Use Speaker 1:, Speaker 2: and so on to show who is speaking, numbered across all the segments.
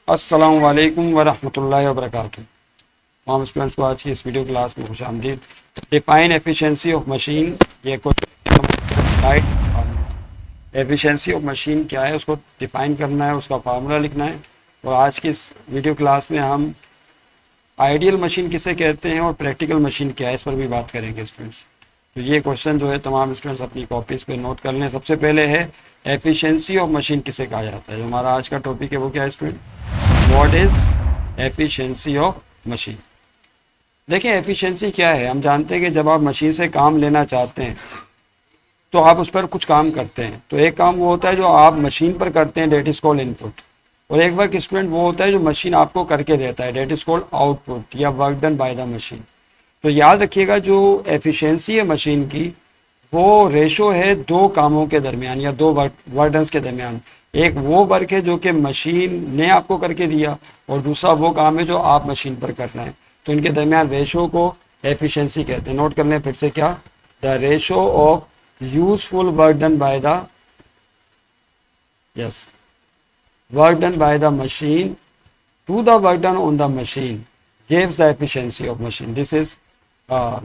Speaker 1: अस्सलाम वालेकुम वरहमतुल्लाहि वबरकातुहू। तमाम स्टूडेंट्स को आज की इस वीडियो क्लास में खुशामदीद। डिफाइन एफिशिएंसी ऑफ मशीन, ये क्वेश्चन। एफिशिएंसी ऑफ मशीन क्या है उसको डिफाइन करना है, उसका फार्मूला लिखना है। और आज की इस वीडियो क्लास में हम आइडियल मशीन किसे कहते हैं और प्रैक्टिकल मशीन क्या है इस पर भी बात करेंगे स्टूडेंट्स। तो ये क्वेश्चन जो है तमाम स्टूडेंट्स अपनी कॉपीज़ पे नोट कर लें। सबसे पहले है एफिशिएंसी ऑफ मशीन किसे कहा जाता है। जो हमारा आज का टॉपिक है वो क्या है student, what is efficiency of machine. देखिए एफिशिएंसी क्या है, हम जानते हैं कि जब आप मशीन से काम लेना चाहते हैं तो आप उस पर कुछ काम करते हैं। तो एक काम वो होता है जो आप मशीन पर करते हैं, डेट इज कॉल्ड इनपुट। और एक वर्क स्टूडेंट वो होता है जो मशीन आपको करके देता है, डेट इज कॉल्ड आउटपुट या work done by the machine. तो याद रखिएगा जो एफिशिएंसी है मशीन की वो रेशो है दो कामों के दरमियान या दो वर्क डन के दरमियान। एक वो वर्क है जो कि मशीन ने आपको करके दिया और दूसरा वो काम है जो आप मशीन पर कर रहे हैं। तो इनके दरमियान रेशो को एफिशिएंसी कहते हैं। नोट कर लें फिर से, क्या, the ratio of useful work done by the yes work done by the machine to the work done on the machine gives the efficiency of machine. This is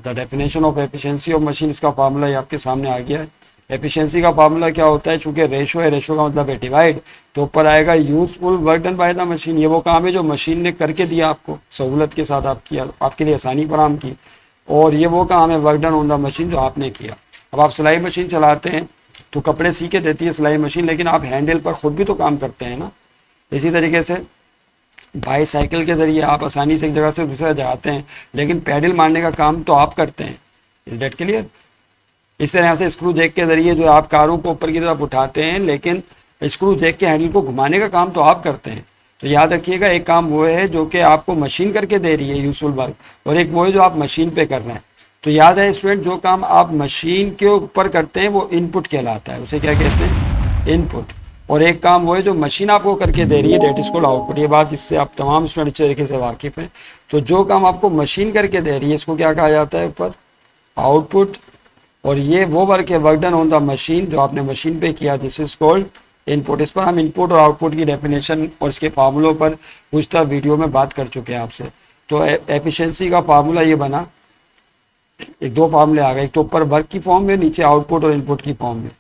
Speaker 1: the definition of efficiency of machine. इसका formula ये आपके सामने आ गया है। Efficiency का formula क्या होता है, चूंकि रेशो है, रेशो का मतलब है डिवाइड, तो ऊपर आएगा useful work done by the machine. ये वो काम है जो मशीन ने करके दिया आपको, सहूलत के साथ आपके लिए आसानी फराहम की। और ये वो काम है work done on the machine जो आपने किया। अब आप सिलाई मशीन चलाते हैं तो कपड़े सी के देती है सिलाई मशीन, लेकिन आप हैंडल पर खुद भी तो काम करते हैं ना। इसी तरीके से बाईसाइकिल के ज़रिए आप आसानी से एक जगह से दूसरी जगह जाते हैं, लेकिन पैडल मारने का काम तो आप करते हैं। Is that clear. इस तरह से स्क्रू जैक के ज़रिए जो आप कारों को ऊपर की तरफ उठाते हैं, लेकिन स्क्रू जैक के हैंडल को घुमाने का काम तो आप करते हैं। तो याद रखिएगा एक काम वो है जो कि आपको मशीन करके दे रही है यूजफुल वर्क, और एक वो है जो आप मशीन पे कर रहे हैं। तो याद है स्टूडेंट, जो काम आप मशीन के ऊपर करते हैं वो इनपुट कहलाता है, उसे क्या कहते हैं, इनपुट। और एक काम वो है जो मशीन आपको करके दे रही है, डेट इज कॉल्ड आउटपुट। ये बात इससे आप तमाम स्टूडेंट अच्छे तरीके से वाकिफ हैं। तो जो काम आपको मशीन करके दे रही है इसको क्या कहा जाता है, ऊपर आउटपुट। और ये वो वर्क है work done on the machine जो आपने मशीन पे किया, दिस इज कॉल्ड इनपुट। इस पर हम इनपुट और आउटपुट की डेफिनेशन और इसके फार्मूलों पर कुछ वीडियो में बात कर चुके हैं आपसे। तो एफिशिएंसी का फार्मूला ये बना, एक दो फार्मूले आ गए, एक तो ऊपर वर्क की फॉर्म में, नीचे आउटपुट और इनपुट की फॉर्म में।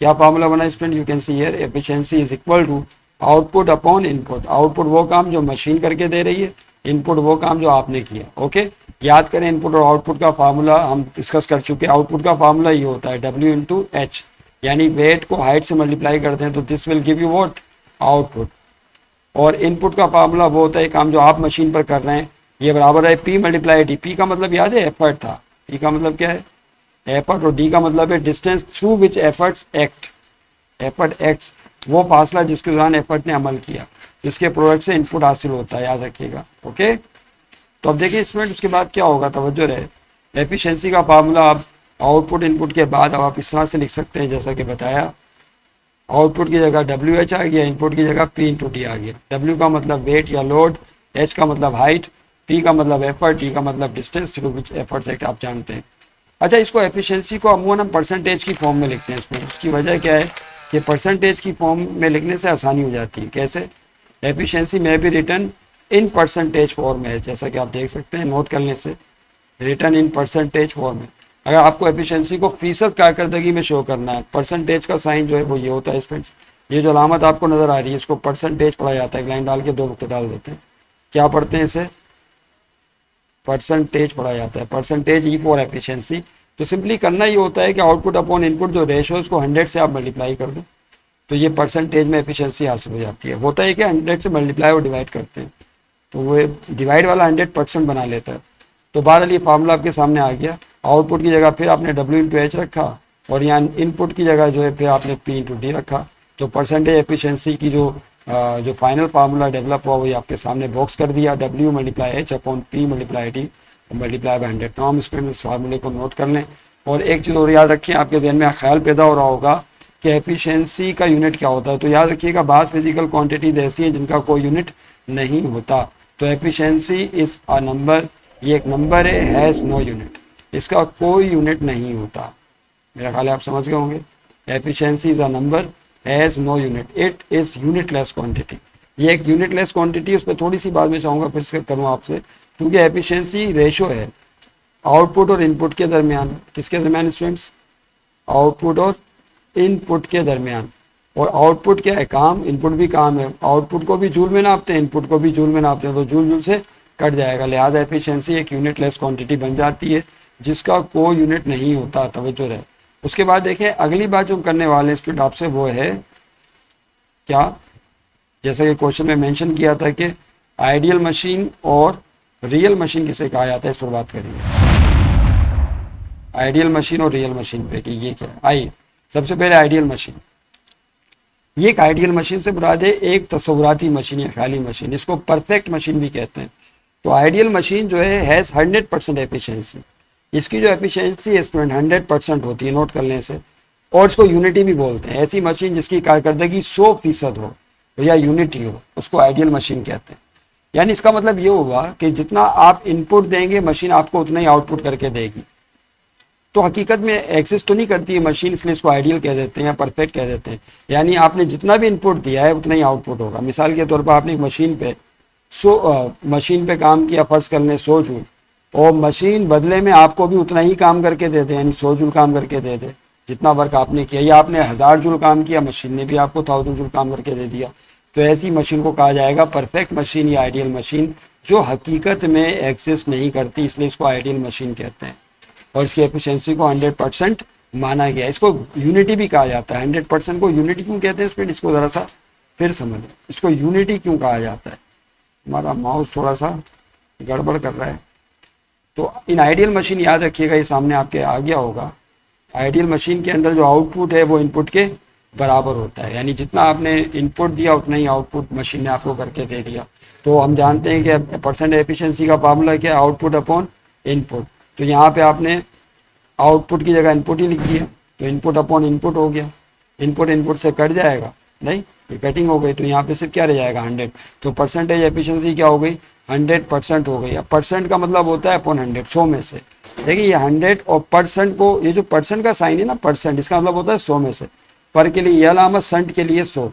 Speaker 1: क्या फार्मूला बना student, you can see here, efficiency is equal to output upon input. Output वो काम जो मशीन करके दे रही है, इनपुट वो काम जो आपने किया। ओके, याद करें इनपुट और आउटपुट का फार्मूला हम डिस्कस कर चुके हैं। आउटपुट का फार्मूला ये होता है W इंटू एच, यानी वेट को हाइट से मल्टीप्लाई करते हैं तो this will give you what, output. और इनपुट का फार्मूला वो होता है काम जो आप मशीन पर कर रहे हैं, ये बराबर है P मल्टीप्लाई डी। P का मतलब याद है एफर्ट था, P का मतलब क्या है, एफर्ट, और डी का मतलब है distance through which efforts act. Effort acts, वो फासला जिसके दौरान एफर्ट ने अमल किया, जिसके प्रोडक्ट से इनपुट हासिल होता है, याद रखिएगा। ओके, तो अब देखिए स्टूडेंट उसके बाद क्या होगा, तवज्जो रहे। एफिशिएंसी का फार्मूला आप आउटपुट इनपुट के बाद अब आप इस तरह से लिख सकते हैं जैसा कि बताया। आउटपुट की जगह WH आ गया, इनपुट की जगह P इंटू डी आ गया। W का मतलब वेट या लोड, H का मतलब हाइट, P का मतलब एफर्ट, D का मतलब distance through which efforts act, आप जानते हैं। अच्छा, इसको एफिशिएंसी को अमूमन हम परसेंटेज की फॉर्म में लिखते हैं इसमें। उसकी वजह क्या है कि परसेंटेज की फॉर्म में लिखने से आसानी हो जाती है। कैसे, एफिशिएंसी में भी रिटर्न इन परसेंटेज फॉर्म है, जैसा कि आप देख सकते हैं, नोट करने से रिटर्न इन परसेंटेज फॉर्म है। अगर आपको एफिशिएंसी को फीसद कारकर्दगी में शो करना है, परसेंटेज का साइन जो है वो ये होता है फ्रेंड्स। ये जो अलामत आपको नजर आ रही है इसको परसेंटेज पढ़ा जाता है। एक लाइन डाल के दो नुक्ते डाल देते हैं, क्या पढ़ते हैं इसे, परसेंटेज पढ़ा जाता है। Percentage E for efficiency. तो सिंपली करना ये होता है कि आउटपुट अपॉन इनपुट जो रेशो है उसको 100 से आप मल्टीप्लाई कर दो, तो ये परसेंटेज में एफिशिएंसी हासिल हो जाती है। होता है कि 100 से मल्टीप्लाई और डिवाइड करते हैं तो वो डिवाइड वाला 100% बना लेता है। तो बहरहाल ये फार्मूला आपके सामने आ गया। आउटपुट की जगह फिर आपने W इंटू एच रखा और यहाँ इनपुट की जगह जो है फिर आपने P इंटू डी रखा। तो परसेंटेज एफिशिएंसी की जो फाइनल फार्मूला डेवलप हुआ वही आपके सामने बॉक्स कर दिया, W multiply H upon P multiply D multiply by 100। तमाम स्टूडेंट इस फार्मूले को नोट कर लें। और एक चीज़ और याद रखें, आपके जहन में ख्याल पैदा हो रहा होगा कि एफिशिएंसी का यूनिट क्या होता है। तो याद रखिएगा बात फिजिकल क्वांटिटीज ऐसी हैं जिनका कोई यूनिट नहीं होता। तो एफिशिएंसी इज अ नंबर, ये एक नंबर है, हैज़ नो यूनिट, इसका कोई यूनिट नहीं होता। मेरा ख्याल है आप समझ गए होंगे। Efficiency is a number, has no unit, it is unitless quantity. ये एक यूनिटलेस क्वांटिटी, उस पर थोड़ी सी बात मैं चाहूँगा फिर से करूँ आपसे, क्योंकि एफिशिएंसी रेशो है आउटपुट और इनपुट के दरमियान। किसके दरमियान स्टूडेंट्स? आउटपुट और इनपुट के दरमियान। और आउटपुट क्या है? काम। इनपुट भी काम है। आउटपुट को भी जूल में नापते हैं, इनपुट को भी जूल में नापते हैं, तो जूल जूल से कट जाएगा। लिहाजा एफिशिएंसी एक यूनिटलेस क्वांटिटी बन जाती है जिसका कोई यूनिट नहीं होता। तवज्जो रहे। उसके बाद देखें अगली बात जो करने वाले स्टूडेंट आपसे वो है क्या, जैसा कि क्वेश्चन में मेंशन किया था कि आइडियल मशीन और रियल मशीन किसे कहा जाता है, इस पर बात करेंगे। आइडियल मशीन और रियल मशीन पे कि ये क्या है। आइए सबसे पहले आइडियल मशीन। ये एक आइडियल मशीन से मुराद है एक तस्वुराती मशीन या ख्याली मशीन, इसको परफेक्ट मशीन भी कहते हैं। तो आइडियल मशीन जो है हैज़ 100% एफिशिएंसी। इसकी जो एफिशिएंसी है स्टूडेंट 100% होती है, नोट कर लें इसे। और इसको यूनिटी भी बोलते हैं। ऐसी मशीन जिसकी कारकर्दगी 100% हो या यूनिटी हो, उसको आइडियल मशीन कहते हैं। यानी इसका मतलब ये हुआ कि जितना आप इनपुट देंगे मशीन आपको उतना ही आउटपुट करके देगी। तो हकीकत में एग्जिस्ट तो नहीं करती है मशीन, इसलिए इसको आइडियल कह देते हैं या परफेक्ट कह देते हैं। यानी आपने जितना भी इनपुट दिया है उतना ही आउटपुट होगा। मिसाल के तौर पर आपने एक मशीन पे काम किया, फर्ज कर लें 100 जूल, और मशीन बदले में आपको भी उतना ही काम करके दे दे, यानी 100 जूल काम करके दे दे जितना वर्क आपने किया, या आपने 1000 जूल काम किया, मशीन ने भी आपको 1000 जूल काम करके दे दिया, तो ऐसी मशीन को कहा जाएगा परफेक्ट मशीन या आइडियल मशीन, जो हकीकत में एग्जिस्ट नहीं करती, इसलिए इसको आइडियल मशीन कहते हैं। और इसकी एफिशिएंसी को 100% माना गया। इसको यूनिटी भी कहा जाता है। 100% को यूनिटी क्यों कहते हैं स्टूडेंट, इसको ज़रा सा फिर समझ। इसको यूनिटी क्यों कहा जाता है? हमारा माउस थोड़ा सा गड़बड़ कर रहा है। तो इन आइडियल मशीन याद रखिएगा, ये सामने आपके आ गया होगा। आइडियल मशीन के अंदर जो आउटपुट है वो इनपुट के बराबर होता है, यानी जितना आपने इनपुट दिया उतना ही आउटपुट मशीन ने आपको करके दे दिया। तो हम जानते हैं कि परसेंट एफिशिएंसी का फार्मूला क्या है? Output upon input. तो यहाँ पे आपने आउटपुट की जगह इनपुट ही लिख दिया, तो इनपुट अपॉन इनपुट हो गया। इनपुट इनपुट से कट जाएगा, नहीं, ये कटिंग हो गई, तो यहाँ पे सिर्फ क्या रह जाएगा? 100। तो परसेंटेज एफिशिएंसी क्या हो गई? 100% हो गई। अब परसेंट का मतलब होता है अपॉन 100, 100 में से। देखिए ये 100 और परसेंट को, ये जो परसेंट का साइन है ना, परसेंट, इसका मतलब होता है 100 में से। पर के लिए ये अलामत, सेंट के लिए 100,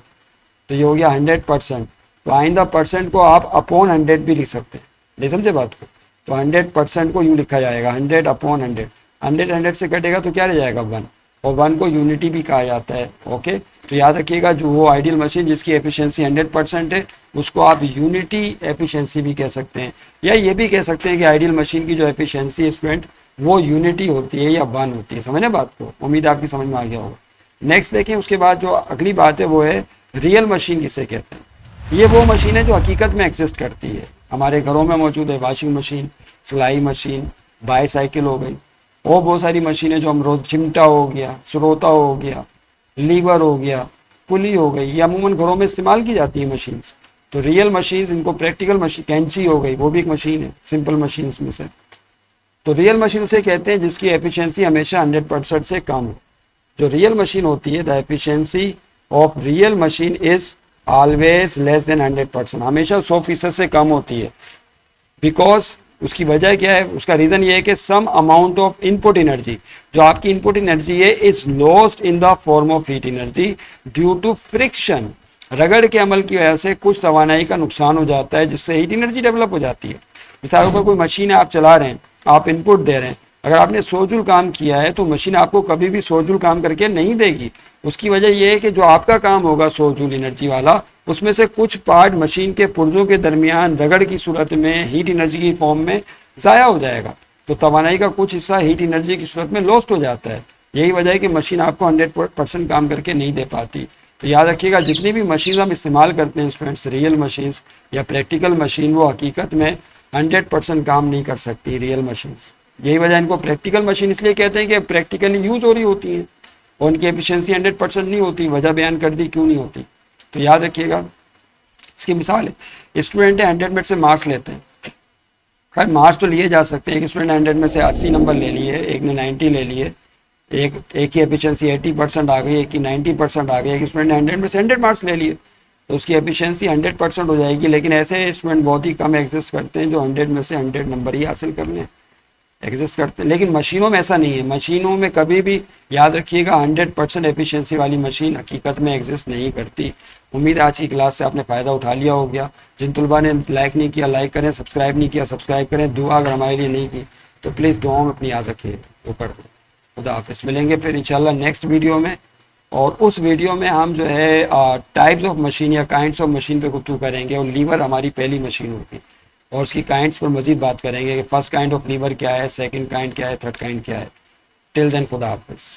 Speaker 1: तो ये हो गया 100%। तो आइंदा परसेंट को आप अपॉन 100 भी लिख सकते हैं, नहीं समझे बात को? तो 100% को यूँ लिखा जाएगा 100 अपॉन 100। 100 से कटेगा तो क्या रह जाएगा? 1, और 1 को यूनिटी भी कहा जाता है। ओके, तो याद रखिएगा जो वो आइडियल मशीन जिसकी एफिशिएंसी 100% है उसको आप यूनिटी एफिशिएंसी भी कह सकते हैं, या ये भी कह सकते हैं कि आइडियल मशीन की जो एफिशिएंसी है स्टूडेंट वो यूनिटी होती है या 1 होती है। समझे बात को? उम्मीद आपकी समझ में आ गया होगा। नेक्स्ट देखें, उसके बाद जो अगली बात है वो है रियल मशीन किसे कहते हैं। ये वो मशीन है जो हकीकत में एग्जिस्ट करती है, हमारे घरों में मौजूद है। वॉशिंग मशीन, सिलाई मशीन, बाईसाइकिल हो गई, और बहुत सारी मशीनें जो हम रोज, चिमटा हो गया, स्रोता हो गया, लीवर हो गया, पुली हो गई, ये अमूमन घरों में इस्तेमाल की जाती है मशीन्स। तो रियल मशीन्स, इनको प्रैक्टिकल मशीन, कैंची हो गई, वो भी एक मशीन है सिंपल मशीन्स में से। तो रियल मशीन उसे कहते हैं जिसकी एफिशिएंसी हमेशा 100% से कम हो। जो रियल मशीन होती है, the efficiency of real machine is always less than 100%, हमेशा 100% से कम होती है। बिकॉज उसकी वजह क्या है? उसका रीजन ये है कि some amount of input energy, जो आपकी इनपुट एनर्जी है, is lost in the form of heat energy due to friction. रगड़ के अमल की वजह से कुछ तवानाई का नुकसान हो जाता है, जिससे हीट एनर्जी डेवलप हो जाती है। मिसाल पर कोई मशीन है, आप चला रहे हैं, आप इनपुट दे रहे हैं, अगर आपने 100 जूल काम किया है तो मशीन आपको कभी भी 100 जूल काम करके नहीं देगी। उसकी वजह यह है कि जो आपका काम होगा 100 जूल एनर्जी वाला, उसमें से कुछ पार्ट मशीन के पुर्जों के दरमियान रगड़ की सूरत में हीट एनर्जी की फॉर्म में ज़ाया हो जाएगा। तो तवानाई का कुछ हिस्सा हीट एनर्जी की सूरत में लॉस्ट हो जाता है। यही वजह है कि मशीन आपको 100% काम करके नहीं दे पाती। तो याद रखिएगा, जितनी भी मशीन हम इस्तेमाल करते हैं स्टूडेंट्स, रियल मशीन्स या प्रैक्टिकल मशीन, वो हकीकत में 100% काम नहीं कर सकती रियल मशीन्स। यही वजह इनको प्रैक्टिकल मशीन इसलिए कहते हैं कि प्रैक्टिकली यूज हो रही होती हैं और उनकी एफिशिएंसी 100% नहीं होती। वजह बयान कर दी क्यों नहीं होती। तो याद रखिएगा, इसकी मिसाल है, स्टूडेंट 100 में से मार्क्स लेते हैं। खैर मार्क्स तो लिए जा सकते हैं, एक स्टूडेंट 100 में से 80 नंबर ले लिए, एक ने 90 ले लिए, एक की एफिशिएंसी 80% आ गई, एक की 90% आ गई। एक स्टूडेंट ने 100 में से 100 मार्क्स ले लिए तो उसकी एफिशिएंसी 100% हो जाएगी। लेकिन ऐसे स्टूडेंट बहुत ही कम एग्जिस्ट करते हैं जो 100 में से 100 नंबर ही हासिल कर लें। एग्जिस्ट करते हैं, लेकिन मशीनों में ऐसा नहीं है। मशीनों में कभी भी याद रखिएगा 100% एफिशिएंसी वाली मशीन हकीकत में एग्जिस्ट नहीं करती। उम्मीद है आज की क्लास से आपने फ़ायदा उठा लिया हो गया। जिन तुलबा ने लाइक नहीं किया लाइक करें, सब्सक्राइब नहीं किया सब्सक्राइब करें, दुआ अगर हमारे लिए नहीं की तो प्लीज़ दुआओं में अपनी याद रखिए, वो कर दो। खुदा हाफिज़, मिलेंगे फिर इंशाल्लाह नेक्स्ट वीडियो में। और उस वीडियो में हम जो है टाइप्स ऑफ मशीन या काइंड्स ऑफ मशीन पे गुफ्तगू करेंगे, और लीवर हमारी पहली मशीन होगी और उसकी काइंड्स पर मजीद बात करेंगे कि फर्स्ट काइंड ऑफ लीवर क्या है, सेकंड काइंड क्या है, थर्ड काइंड क्या है। टिल देन खुदा हाफिज़।